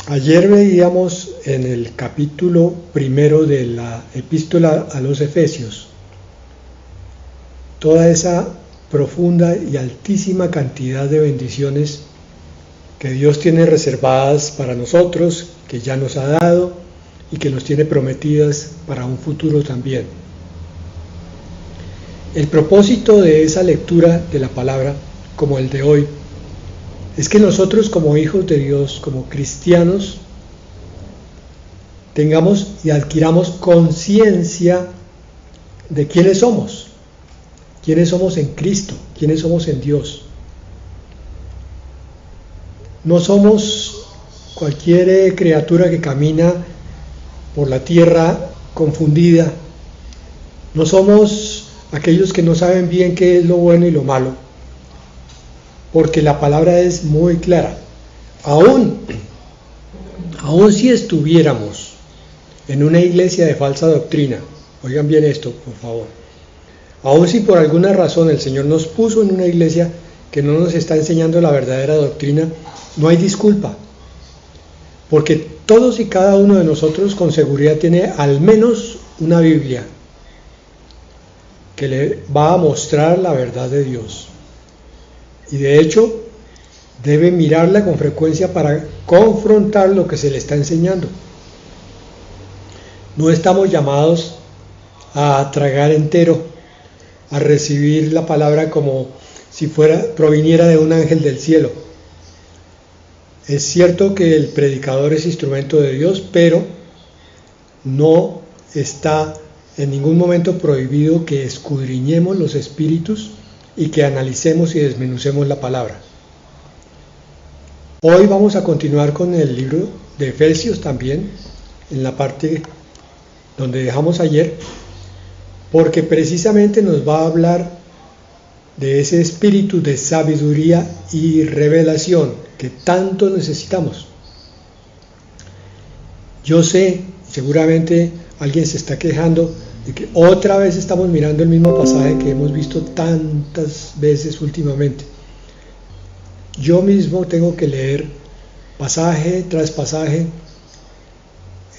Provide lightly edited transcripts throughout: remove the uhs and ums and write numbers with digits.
Ayer veíamos en el capítulo primero de la epístola a los Efesios toda esa profunda y altísima cantidad de bendiciones que Dios tiene reservadas para nosotros, que ya nos ha dado y que nos tiene prometidas para un futuro también. El propósito de esa lectura de la palabra, como el de hoy, es que nosotros como hijos de Dios, como cristianos, tengamos y adquiramos conciencia de quiénes somos en Cristo, quiénes somos en Dios. No somos cualquier criatura que camina por la tierra confundida, no somos aquellos que no saben bien qué es lo bueno y lo malo, porque la palabra es muy clara. Aún si estuviéramos en una iglesia de falsa doctrina, oigan bien esto, por favor, aún si por alguna razón el Señor nos puso en una iglesia que no nos está enseñando la verdadera doctrina, no hay disculpa, porque todos y cada uno de nosotros con seguridad tiene al menos una Biblia que le va a mostrar la verdad de Dios. Y de hecho, debe mirarla con frecuencia para confrontar lo que se le está enseñando. No estamos llamados a tragar entero, a recibir la palabra como si proviniera de un ángel del cielo. Es cierto que el predicador es instrumento de Dios, pero no está en ningún momento prohibido que escudriñemos los espíritus y que analicemos y desmenucemos la palabra. Hoy vamos a continuar con el libro de Efesios también, en la parte donde dejamos ayer, porque precisamente nos va a hablar de ese espíritu de sabiduría y revelación que tanto necesitamos. Yo sé, seguramente alguien se está quejando de que otra vez estamos mirando el mismo pasaje que hemos visto tantas veces últimamente. Yo mismo tengo que leer pasaje tras pasaje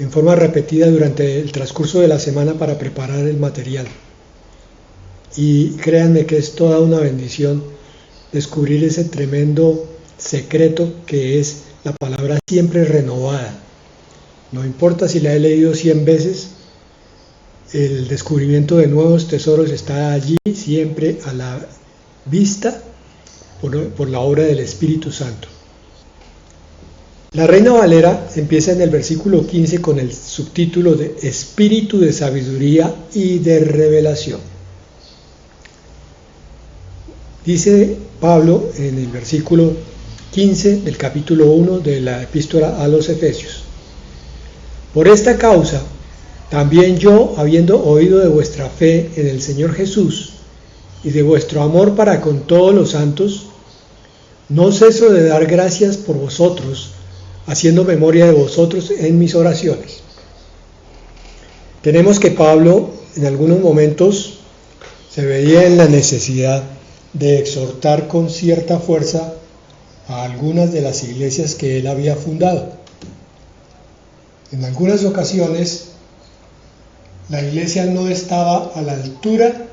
en forma repetida durante el transcurso de la semana para preparar el material. Y créanme que es toda una bendición descubrir ese tremendo secreto que es la palabra siempre renovada. No importa si la he leído 100 veces, el descubrimiento de nuevos tesoros está allí siempre a la vista por la obra del Espíritu Santo. La Reina Valera empieza en el versículo 15 con el subtítulo de Espíritu de sabiduría y de revelación. Dice Pablo en el versículo 15 del capítulo 1 de la epístola a los Efesios: por esta causa, también yo, habiendo oído de vuestra fe en el Señor Jesús y de vuestro amor para con todos los santos, no ceso de dar gracias por vosotros, haciendo memoria de vosotros en mis oraciones. Tenemos que Pablo en algunos momentos se veía en la necesidad de exhortar con cierta fuerza a algunas de las iglesias que él había fundado. En algunas ocasiones la iglesia no estaba a la altura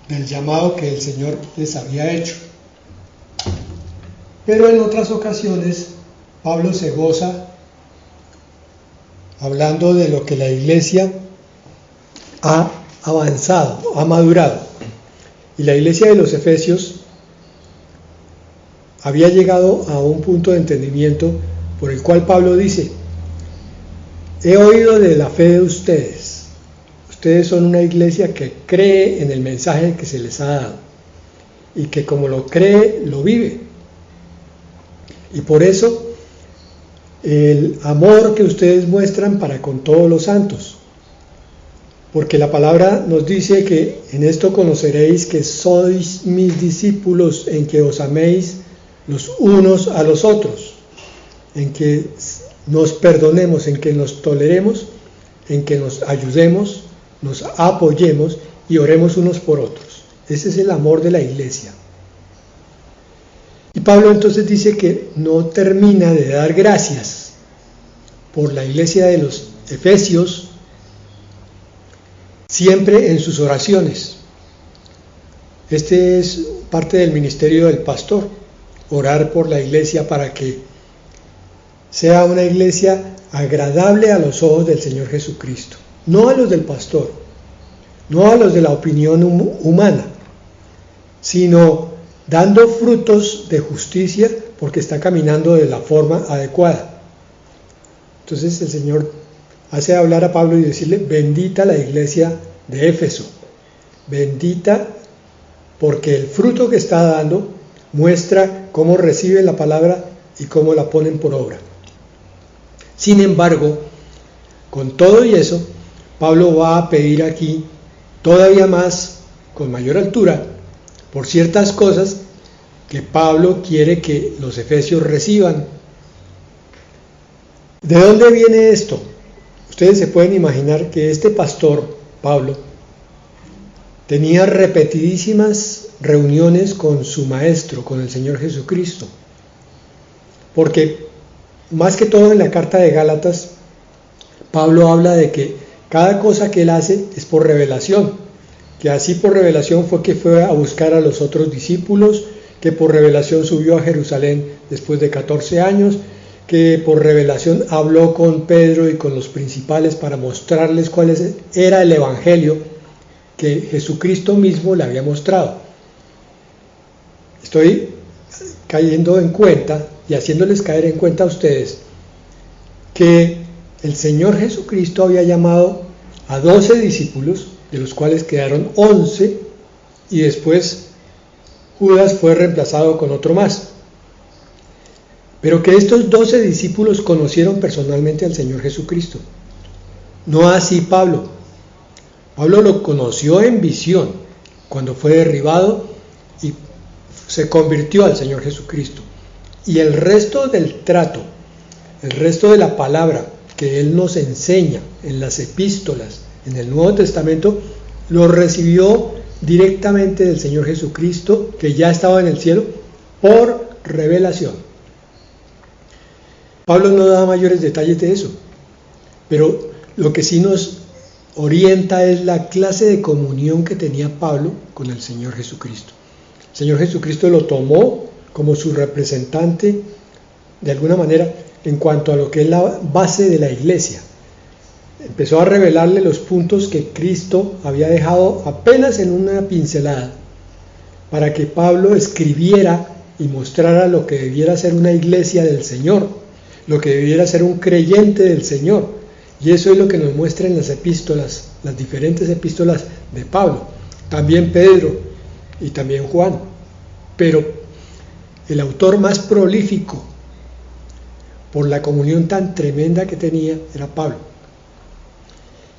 del llamado que el Señor les había hecho. Pero en otras ocasiones Pablo se goza hablando de lo que la iglesia ha avanzado, ha madurado. Y la iglesia de los Efesios había llegado a un punto de entendimiento por el cual Pablo dice: he oído de la fe de ustedes. Ustedes son una iglesia que cree en el mensaje que se les ha dado y que como lo cree, lo vive. Y por eso el amor que ustedes muestran para con todos los santos. Porque la palabra nos dice que en esto conoceréis que sois mis discípulos, en que os améis los unos a los otros, en que nos perdonemos, en que nos toleremos, en que nos ayudemos, nos apoyemos y oremos unos por otros. Ese es el amor de la iglesia. Y Pablo entonces dice que no termina de dar gracias por la iglesia de los Efesios, siempre en sus oraciones. Este es parte del ministerio del pastor, orar por la iglesia para que sea una iglesia agradable a los ojos del Señor Jesucristo, no a los del pastor, no a los de la opinión humana, sino dando frutos de justicia porque está caminando de la forma adecuada. Entonces el Señor hace hablar a Pablo y decirle: bendita la iglesia de Éfeso, bendita, porque el fruto que está dando muestra cómo reciben la palabra y cómo la ponen por obra. Sin embargo, con todo y eso, Pablo va a pedir aquí todavía más, con mayor altura, por ciertas cosas que Pablo quiere que los efesios reciban. ¿De dónde viene esto? Ustedes se pueden imaginar que este pastor, Pablo, tenía repetidísimas reuniones con su maestro, con el Señor Jesucristo, porque más que todo en la carta de Gálatas, Pablo habla de que cada cosa que él hace es por revelación, que así por revelación fue que fue a buscar a los otros discípulos, que por revelación subió a Jerusalén después de 14 años, que por revelación habló con Pedro y con los principales para mostrarles cuál era el evangelio que Jesucristo mismo le había mostrado. Estoy cayendo en cuenta y haciéndoles caer en cuenta a ustedes que el Señor Jesucristo había llamado a 12 discípulos, de los cuales quedaron 11, y después Judas fue reemplazado con otro más. Pero que estos 12 discípulos conocieron personalmente al Señor Jesucristo. No así Pablo. Pablo lo conoció en visión, cuando fue derribado y se convirtió al Señor Jesucristo. Y el resto del trato, el resto de la palabra que Él nos enseña en las epístolas, en el Nuevo Testamento, lo recibió directamente del Señor Jesucristo, que ya estaba en el cielo, por revelación. Pablo no da mayores detalles de eso, pero lo que sí nos orienta es la clase de comunión que tenía Pablo con el Señor Jesucristo. El Señor Jesucristo lo tomó como su representante, de alguna manera, en cuanto a lo que es la base de la iglesia. Empezó a revelarle los puntos que Cristo había dejado apenas en una pincelada, para que Pablo escribiera y mostrara lo que debiera ser una iglesia del Señor, lo que debiera ser un creyente del Señor. Y eso es lo que nos muestra en las epístolas, las diferentes epístolas de Pablo, también Pedro y también Juan. Pero el autor más prolífico, por la comunión tan tremenda que tenía, era Pablo.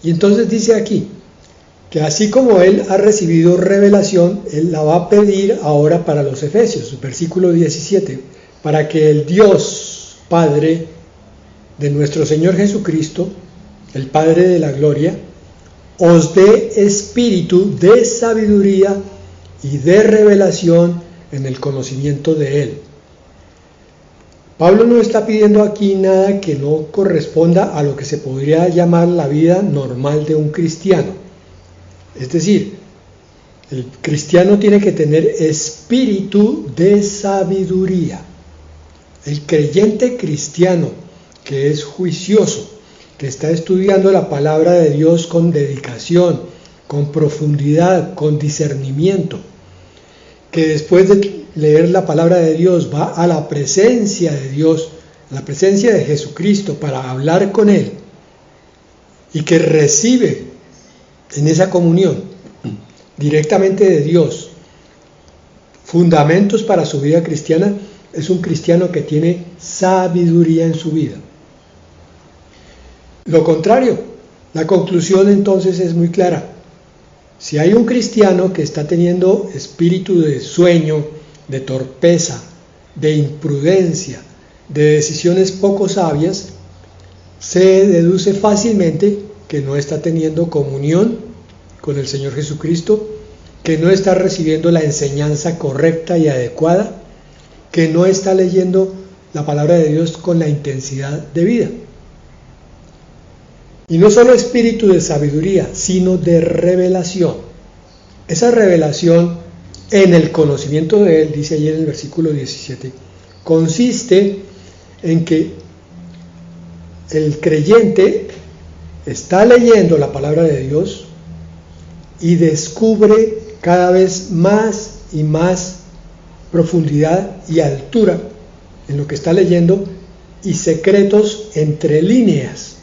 Y entonces dice aquí, que así como él ha recibido revelación, él la va a pedir ahora para los efesios, versículo 17, para que el Dios Padre de nuestro Señor Jesucristo, el Padre de la gloria, os dé espíritu de sabiduría y de revelación en el conocimiento de Él. Pablo no está pidiendo aquí nada que no corresponda a lo que se podría llamar la vida normal de un cristiano. Es decir, el cristiano tiene que tener espíritu de sabiduría. El creyente cristiano que es juicioso, que está estudiando la palabra de Dios con dedicación, con profundidad, con discernimiento, que después de leer la palabra de Dios va a la presencia de Dios, a la presencia de Jesucristo para hablar con Él, y que recibe en esa comunión directamente de Dios fundamentos para su vida cristiana, es un cristiano que tiene sabiduría en su vida. Lo contrario, la conclusión entonces es muy clara. Si hay un cristiano que está teniendo espíritu de sueño, de torpeza, de imprudencia, de decisiones poco sabias, se deduce fácilmente que no está teniendo comunión con el Señor Jesucristo, que no está recibiendo la enseñanza correcta y adecuada, que no está leyendo la palabra de Dios con la intensidad debida. Y no solo espíritu de sabiduría, sino de revelación. Esa revelación en el conocimiento de Él, dice ahí en el versículo 17, consiste en que el creyente está leyendo la palabra de Dios y descubre cada vez más y más profundidad y altura en lo que está leyendo y secretos entre líneas.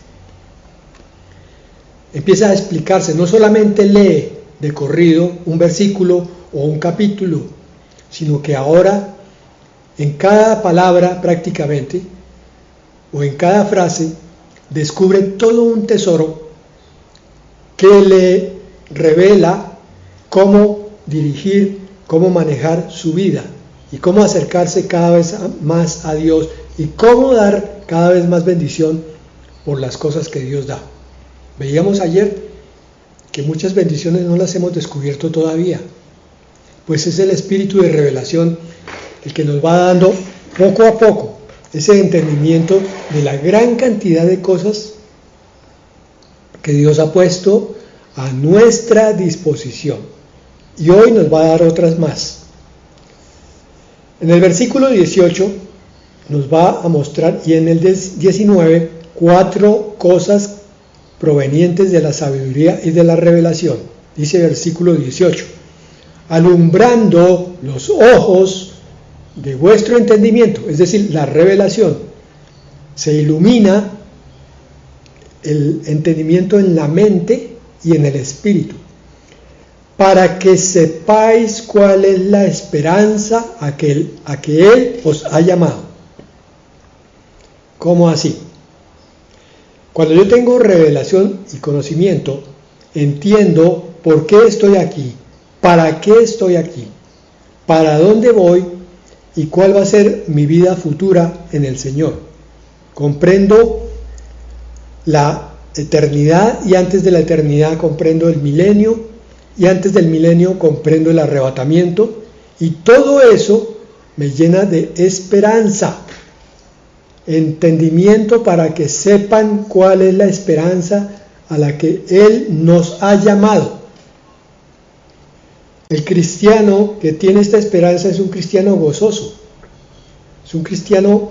Empieza a explicarse, no solamente lee de corrido un versículo o un capítulo, sino que ahora en cada palabra prácticamente o en cada frase descubre todo un tesoro que le revela cómo dirigir, cómo manejar su vida y cómo acercarse cada vez más a Dios y cómo dar cada vez más bendición por las cosas que Dios da. Veíamos ayer que muchas bendiciones no las hemos descubierto todavía, pues es el espíritu de revelación el que nos va dando poco a poco ese entendimiento de la gran cantidad de cosas que Dios ha puesto a nuestra disposición. Y hoy nos va a dar otras más. En el versículo 18 nos va a mostrar, y en el 19, 4 cosas provenientes de la sabiduría y de la revelación. Dice el versículo 18, alumbrando los ojos de vuestro entendimiento, es decir, la revelación. Se ilumina el entendimiento en la mente y en el espíritu, para que sepáis cuál es la esperanza a que Él os ha llamado. ¿Cómo así? Cuando yo tengo revelación y conocimiento, entiendo por qué estoy aquí, para qué estoy aquí, para dónde voy y cuál va a ser mi vida futura en el Señor. Comprendo la eternidad y antes de la eternidad comprendo el milenio y antes del milenio comprendo el arrebatamiento y todo eso me llena de esperanza. Entendimiento para que sepan cuál es la esperanza a la que Él nos ha llamado. El cristiano que tiene esta esperanza es un cristiano gozoso, es un cristiano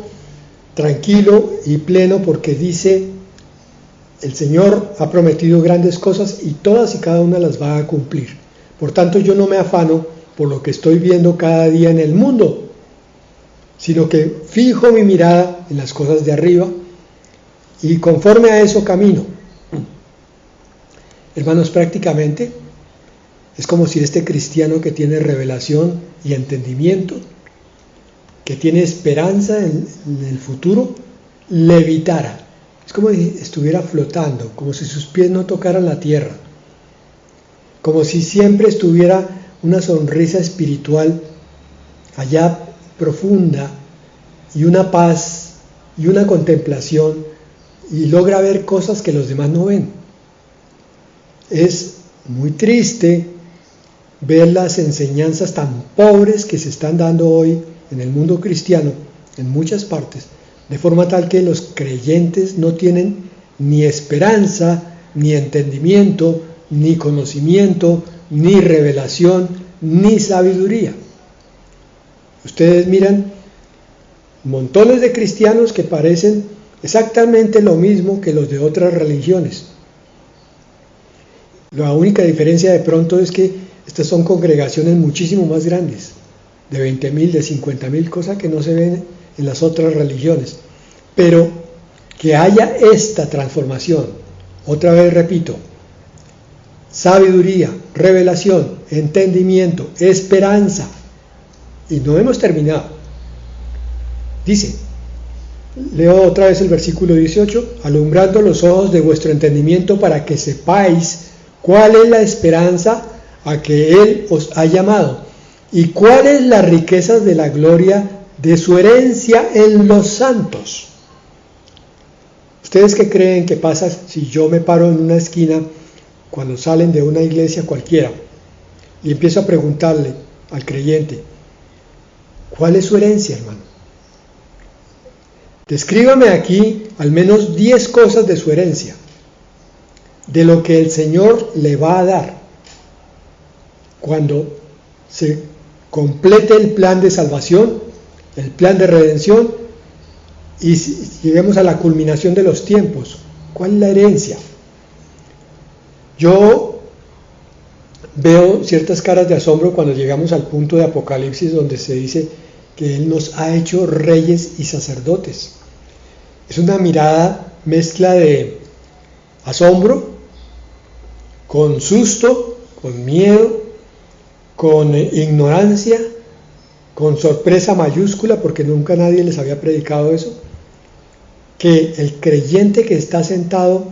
tranquilo y pleno porque dice, el Señor ha prometido grandes cosas y todas y cada una las va a cumplir. Por tanto, yo no me afano por lo que estoy viendo cada día en el mundo, sino que fijo mi mirada en las cosas de arriba y conforme a eso camino. Hermanos, prácticamente es como si este cristiano que tiene revelación y entendimiento, que tiene esperanza en el futuro, levitara. Es como si estuviera flotando, como si sus pies no tocaran la tierra, como si siempre estuviera una sonrisa espiritual allá profunda y una paz y una contemplación y logra ver cosas que los demás no ven. Es muy triste ver las enseñanzas tan pobres que se están dando hoy en el mundo cristiano en muchas partes, de forma tal que los creyentes no tienen ni esperanza, ni entendimiento, ni conocimiento, ni revelación, ni sabiduría. Ustedes miran montones de cristianos que parecen exactamente lo mismo que los de otras religiones. La única diferencia de pronto es que estas son congregaciones muchísimo más grandes, de 20,000, de 50,000, cosas que no se ven en las otras religiones. Pero que haya esta transformación, otra vez repito, sabiduría, revelación, entendimiento, esperanza, y no hemos terminado. Dice, leo otra vez el versículo 18, alumbrando los ojos de vuestro entendimiento para que sepáis cuál es la esperanza a que Él os ha llamado y cuáles las riquezas de la gloria de su herencia en los santos. ¿Ustedes qué creen que pasa si yo me paro en una esquina cuando salen de una iglesia cualquiera y empiezo a preguntarle al creyente, ¿cuál es su herencia, hermano? Descríbame aquí al menos 10 cosas de su herencia. de lo que el Señor le va a dar cuando se complete el plan de salvación, el plan de redención, y lleguemos a la culminación de los tiempos. ¿Cuál es la herencia? Yo veo ciertas caras de asombro cuando llegamos al punto de Apocalipsis donde se dice que Él nos ha hecho reyes y sacerdotes. Es una mirada mezcla de asombro, con susto, con miedo, con ignorancia, con sorpresa mayúscula, porque nunca nadie les había predicado eso, que el creyente que está sentado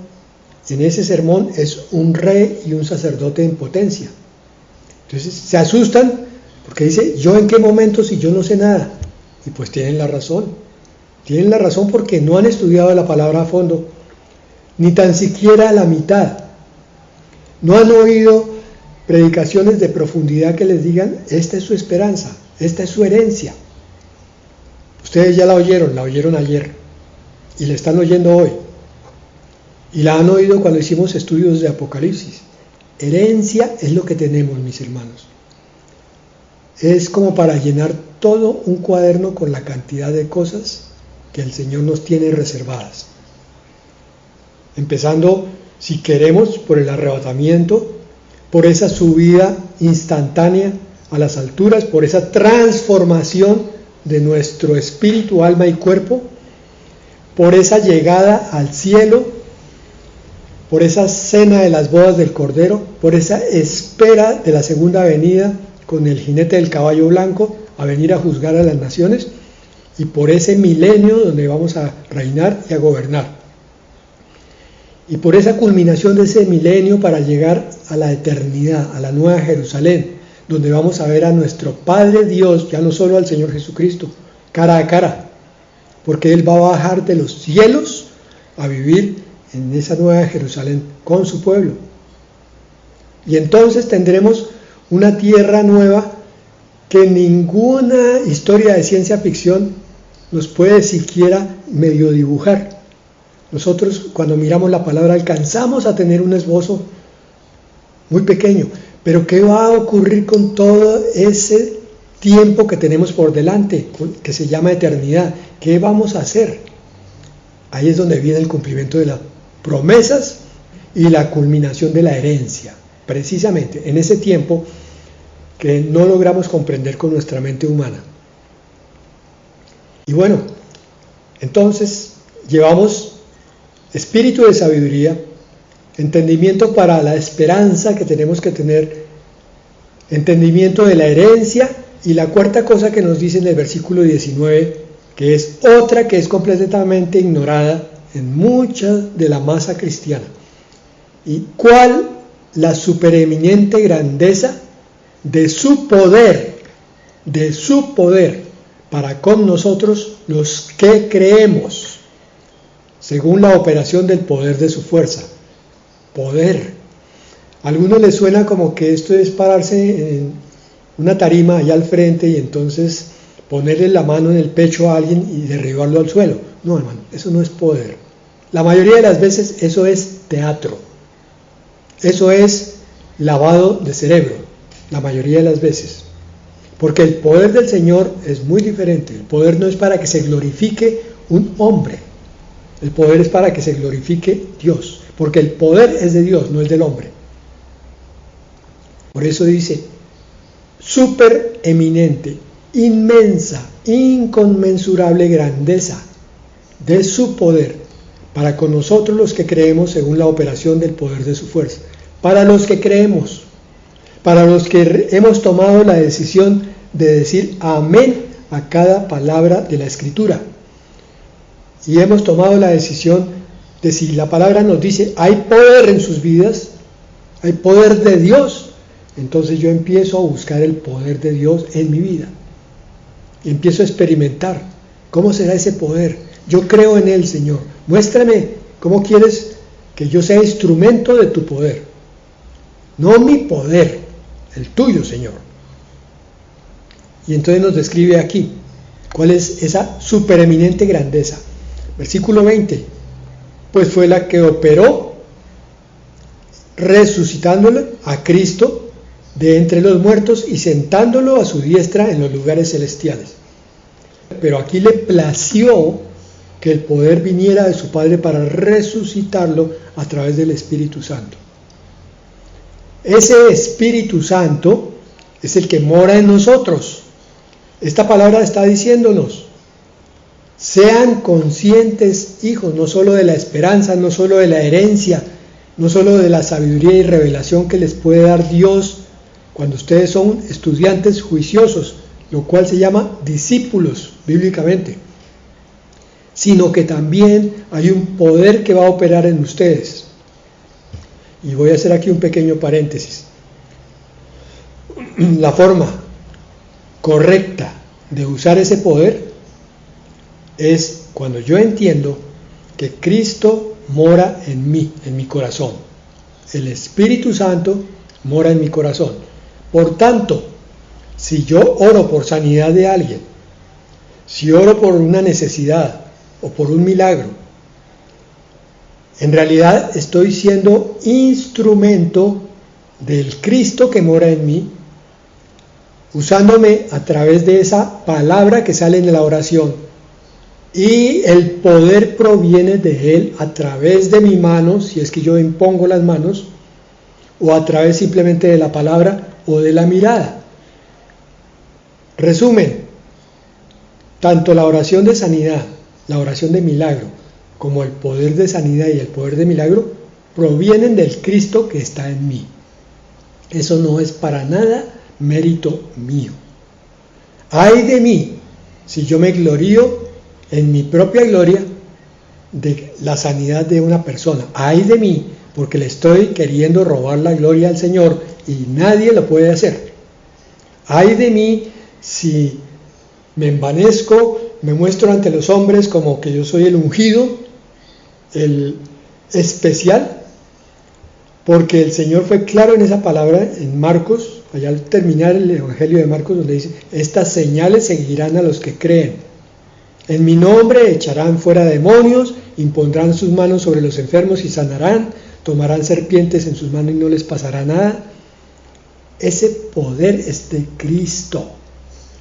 en ese sermón es un rey y un sacerdote en potencia. Entonces se asustan porque dice, ¿yo en qué momento si yo no sé nada? Y pues tienen la razón porque no han estudiado la palabra a fondo, ni tan siquiera a la mitad. No han oído predicaciones de profundidad que les digan, esta es su esperanza, esta es su herencia. Ustedes ya la oyeron ayer, y la están oyendo hoy. Y la han oído cuando hicimos estudios de Apocalipsis. Herencia es lo que tenemos, mis hermanos. Es como para llenar todo un cuaderno con la cantidad de cosas que el Señor nos tiene reservadas. Empezando, si queremos, por el arrebatamiento, por esa subida instantánea a las alturas, por esa transformación de nuestro espíritu, alma y cuerpo, por esa llegada al cielo, por esa cena de las bodas del Cordero, por esa espera de la segunda venida con el jinete del caballo blanco a venir a juzgar a las naciones, y por ese milenio donde vamos a reinar y a gobernar. Y por esa culminación de ese milenio para llegar a la eternidad, a la nueva Jerusalén, donde vamos a ver a nuestro Padre Dios, ya no solo al Señor Jesucristo, cara a cara, porque Él va a bajar de los cielos a vivir en esa nueva Jerusalén con su pueblo. Y entonces tendremos una tierra nueva que ninguna historia de ciencia ficción nos puede siquiera medio dibujar. Nosotros cuando miramos la palabra alcanzamos a tener un esbozo muy pequeño, pero ¿qué va a ocurrir con todo ese tiempo que tenemos por delante, que se llama eternidad? ¿Qué vamos a hacer? Ahí es donde viene el cumplimiento de las promesas y la culminación de la herencia, precisamente en ese tiempo que no logramos comprender con nuestra mente humana. Y bueno, entonces llevamos espíritu de sabiduría, entendimiento para la esperanza que tenemos que tener, entendimiento de la herencia, y la cuarta cosa que nos dice en el versículo 19, que es otra que es completamente ignorada en mucha de la masa cristiana. ¿Y cuál? La supereminente grandeza de su poder para con nosotros los que creemos, según la operación del poder de su fuerza. Poder. A algunos les suena como que esto es pararse en una tarima allá al frente y entonces ponerle la mano en el pecho a alguien y derribarlo al suelo. No, hermano, eso no es poder. La mayoría de las veces eso es teatro. Eso es lavado de cerebro, la mayoría de las veces. Porque el poder del Señor es muy diferente. El poder no es para que se glorifique un hombre. El poder es para que se glorifique Dios. Porque el poder es de Dios, no es del hombre. Por eso dice, súper eminente, inmensa, inconmensurable grandeza de su poder para con nosotros los que creemos según la operación del poder de su fuerza. Para los que creemos, para los que hemos tomado la decisión de decir amén a cada palabra de la Escritura. Y hemos tomado la decisión de, si la palabra nos dice hay poder en sus vidas, hay poder de Dios, entonces yo empiezo a buscar el poder de Dios en mi vida. Y empiezo a experimentar cómo será ese poder. Yo creo en Él, Señor. Muéstrame cómo quieres que yo sea instrumento de tu poder. No mi poder, el tuyo, Señor. Y entonces nos describe aquí cuál es esa supereminente grandeza. Versículo 20. Pues fue la que operó resucitándolo a Cristo de entre los muertos y sentándolo a su diestra en los lugares celestiales. Pero aquí le plació que el poder viniera de su Padre para resucitarlo a través del Espíritu Santo. Ese Espíritu Santo es el que mora en nosotros. Esta palabra está diciéndonos: sean conscientes, hijos, no solo de la esperanza, no solo de la herencia, no solo de la sabiduría y revelación que les puede dar Dios cuando ustedes son estudiantes juiciosos, lo cual se llama discípulos bíblicamente, sino que también hay un poder que va a operar en ustedes. Y voy a hacer aquí un pequeño paréntesis. La forma correcta de usar ese poder es cuando yo entiendo que Cristo mora en mí, en mi corazón. El Espíritu Santo mora en mi corazón. Por tanto, si yo oro por sanidad de alguien, si oro por una necesidad o por un milagro, en realidad estoy siendo instrumento del Cristo que mora en mí, usándome a través de esa palabra que sale en la oración, y el poder proviene de Él a través de mi mano, si es que yo impongo las manos, o a través simplemente de la palabra o de la mirada. Resumen, tanto la oración de sanidad, la oración de milagro, como el poder de sanidad y el poder de milagro provienen del Cristo que está en mí. Eso no es para nada mérito mío. Ay de mí si yo me glorío en mi propia gloria de la sanidad de una persona. Ay de mí porque le estoy queriendo robar la gloria al Señor y nadie lo puede hacer. Ay de mí si me envanezco, me muestro ante los hombres como que yo soy el ungido, el especial, porque el Señor fue claro en esa palabra en Marcos, allá al terminar el Evangelio de Marcos, donde dice: estas señales seguirán a los que creen. En mi nombre echarán fuera demonios, impondrán sus manos sobre los enfermos y sanarán, tomarán serpientes en sus manos y no les pasará nada. Ese poder es de Cristo.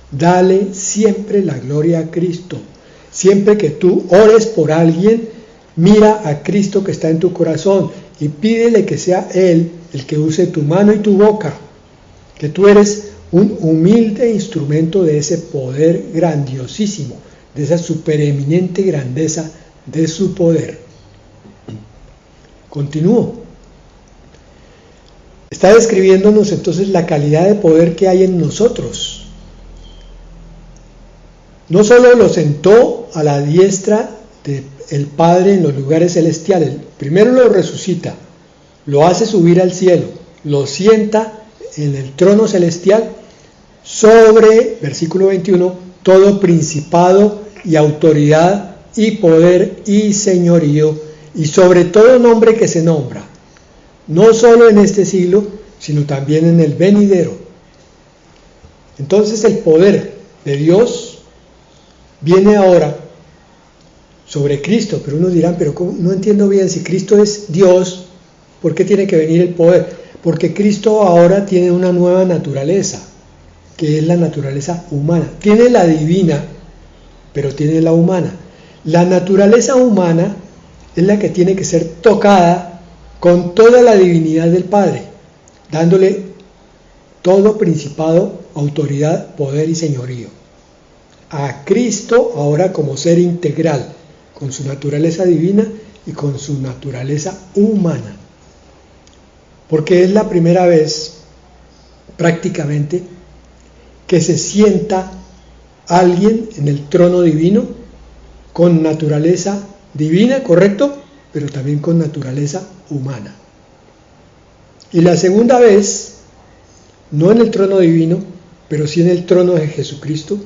Dale siempre la gloria a Cristo. Siempre que tú ores por alguien, mira a Cristo que está en tu corazón y pídele que sea Él el que use tu mano y tu boca, que tú eres un humilde instrumento de ese poder grandiosísimo, de esa supereminente grandeza de su poder. Continúo. Está describiéndonos entonces la calidad de poder que hay en nosotros. No solo lo sentó a la diestra del Padre en los lugares celestiales, primero lo resucita, lo hace subir al cielo, lo sienta en el trono celestial sobre, versículo 21, todo principado y autoridad y poder y señorío y sobre todo nombre que se nombra, no solo en este siglo, sino también en el venidero. Entonces el poder de Dios viene ahora sobre Cristo, pero unos dirán, pero ¿cómo? No entiendo bien, si Cristo es Dios, ¿por qué tiene que venir el poder? Porque Cristo ahora tiene una nueva naturaleza, que es la naturaleza humana. Tiene la divina, pero tiene la humana. La naturaleza humana es la que tiene que ser tocada con toda la divinidad del Padre, dándole todo principado, autoridad, poder y señorío. A Cristo ahora como ser integral, con su naturaleza divina y con su naturaleza humana. Porque es la primera vez, prácticamente, que se sienta alguien en el trono divino con naturaleza divina, ¿correcto? Pero también con naturaleza humana. Y la segunda vez, no en el trono divino, pero sí en el trono de Jesucristo,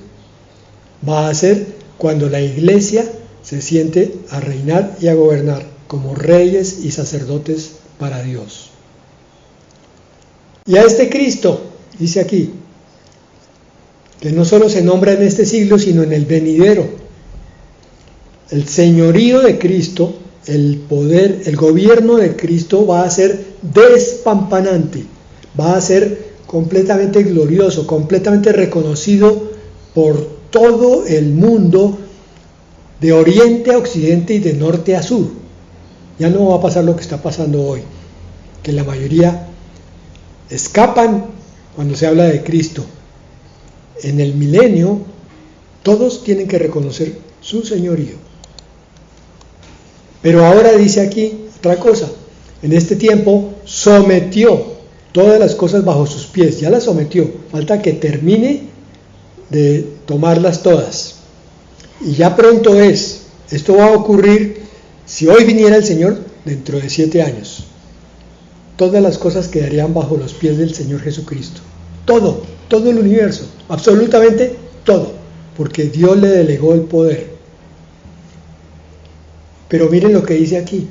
va a ser cuando la iglesia se siente a reinar y a gobernar como reyes y sacerdotes para Dios. Y a este Cristo, dice aquí, que no solo se nombra en este siglo, sino en el venidero. El señorío de Cristo el poder, el gobierno de Cristo va a ser despampanante, va a ser completamente glorioso, completamente reconocido por todo el mundo, de oriente a occidente y de norte a sur. Ya no va a pasar lo que está pasando hoy, que la mayoría escapan cuando se habla de Cristo. En el milenio, todos tienen que reconocer su señorío. Pero ahora dice aquí otra cosa: en este tiempo sometió todas las cosas bajo sus pies, ya las sometió, falta que termine de tomarlas todas. Y ya pronto es, esto va a ocurrir si hoy viniera el Señor dentro de 7 años. Todas las cosas quedarían bajo los pies del Señor Jesucristo. Todo el universo, absolutamente todo, porque Dios le delegó el poder. Pero miren lo que dice aquí,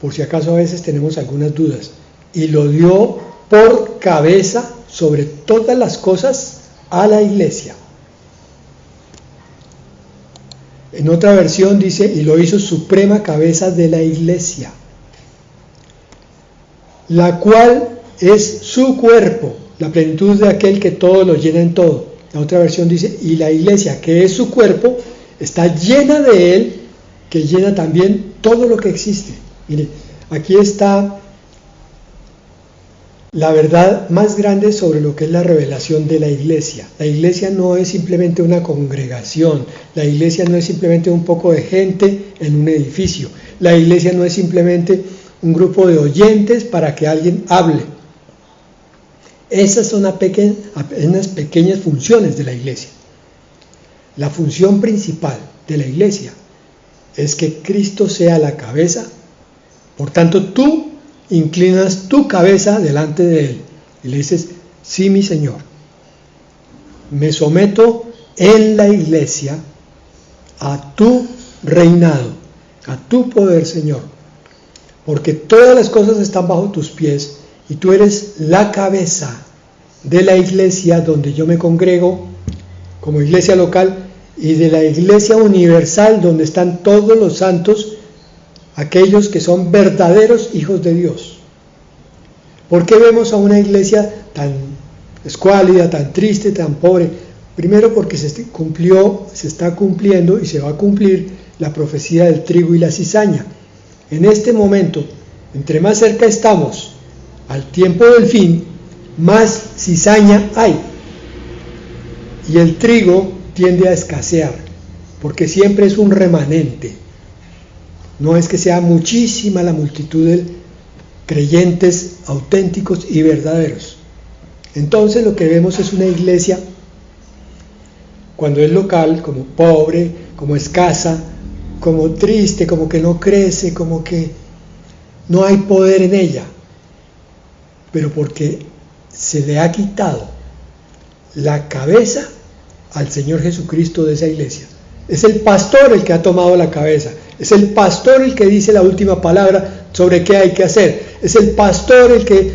por si acaso a veces tenemos algunas dudas. Y lo dio por cabeza sobre todas las cosas a la iglesia. En otra versión dice, y lo hizo suprema cabeza de la iglesia, la cual es su cuerpo, la plenitud de aquel que todo lo llena en todo. La otra versión dice, y la iglesia, que es su cuerpo, está llena de él, que llena también todo lo que existe. Mire, aquí está la verdad más grande sobre lo que es la revelación de la iglesia. La iglesia no es simplemente una congregación, la iglesia no es simplemente un poco de gente en un edificio, la iglesia no es simplemente un grupo de oyentes para que alguien hable. Esas son unas pequeñas funciones de la iglesia. La función principal de la iglesia es que Cristo sea la cabeza, por tanto tú inclinas tu cabeza delante de Él y le dices, sí, mi Señor, me someto en la iglesia a tu reinado, a tu poder, Señor, porque todas las cosas están bajo tus pies y tú eres la cabeza de la iglesia donde yo me congrego como iglesia local y de la iglesia universal donde están todos los santos, aquellos que son verdaderos hijos de Dios. ¿Por qué vemos a una iglesia tan escuálida, tan triste, tan pobre? Primero porque se está cumpliendo y se va a cumplir la profecía del trigo y la cizaña. En este momento, entre más cerca estamos al tiempo del fin, más cizaña hay. Y el trigo tiende a escasear, porque siempre es un remanente. No es que sea muchísima la multitud de creyentes auténticos y verdaderos. Entonces lo que vemos es una iglesia, cuando es local, como pobre, como escasa, como triste, como que no crece, como que no hay poder en ella, pero porque se le ha quitado la cabeza al Señor Jesucristo de esa iglesia. Es el pastor el que ha tomado la cabeza, es el pastor el que dice la última palabra sobre qué hay que hacer, es el pastor el que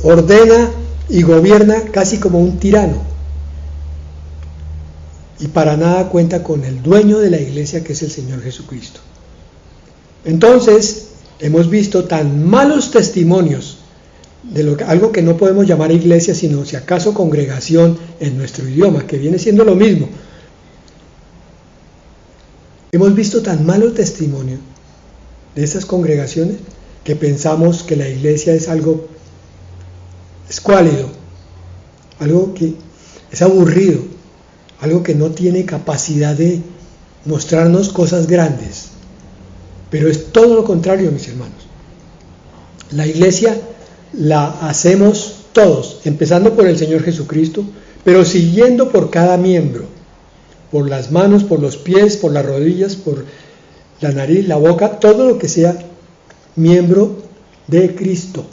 ordena y gobierna casi como un tirano, y para nada cuenta con el dueño de la iglesia, que es el Señor Jesucristo. Entonces hemos visto tan malos testimonios de algo que no podemos llamar iglesia, sino si acaso congregación en nuestro idioma, que viene siendo lo mismo. Hemos visto tan malo testimonio de estas congregaciones que pensamos que la iglesia es algo escuálido, algo que es aburrido, algo que no tiene capacidad de mostrarnos cosas grandes. Pero es todo lo contrario, mis hermanos. La iglesia la hacemos todos, empezando por el Señor Jesucristo, pero siguiendo por cada miembro, por las manos, por los pies, por las rodillas, por la nariz, la boca, todo lo que sea miembro de Cristo.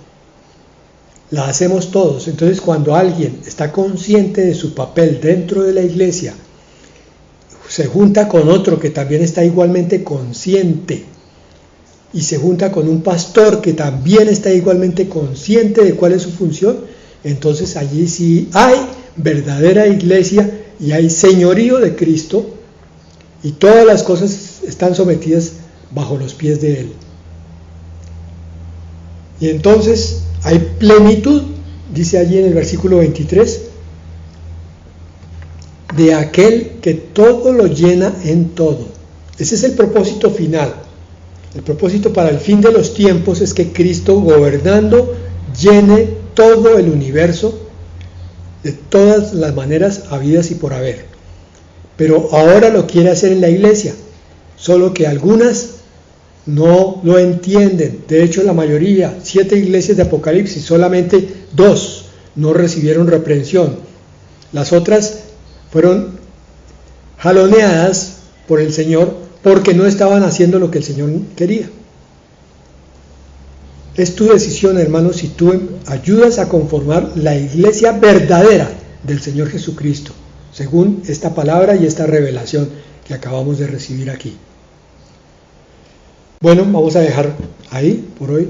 La hacemos todos. Entonces, cuando alguien está consciente de su papel dentro de la iglesia, se junta con otro que también está igualmente consciente, y se junta con un pastor que también está igualmente consciente de cuál es su función, entonces allí sí hay verdadera iglesia y hay señorío de Cristo, y todas las cosas están sometidas bajo los pies de Él. Y entonces hay plenitud, dice allí en el versículo 23, de aquel que todo lo llena en todo. Ese es el propósito final. El propósito para el fin de los tiempos es que Cristo, gobernando, llene todo el universo de todas las maneras habidas y por haber. Pero ahora lo quiere hacer en la iglesia, solo que algunas no lo entienden. De hecho, la mayoría, 7 iglesias de Apocalipsis, solamente 2 no recibieron reprensión. Las otras fueron jaloneadas por el Señor porque no estaban haciendo lo que el Señor quería. Es tu decisión, hermano, si tú ayudas a conformar la iglesia verdadera del Señor Jesucristo, según esta palabra y esta revelación que acabamos de recibir aquí. Bueno, vamos a dejar ahí por hoy.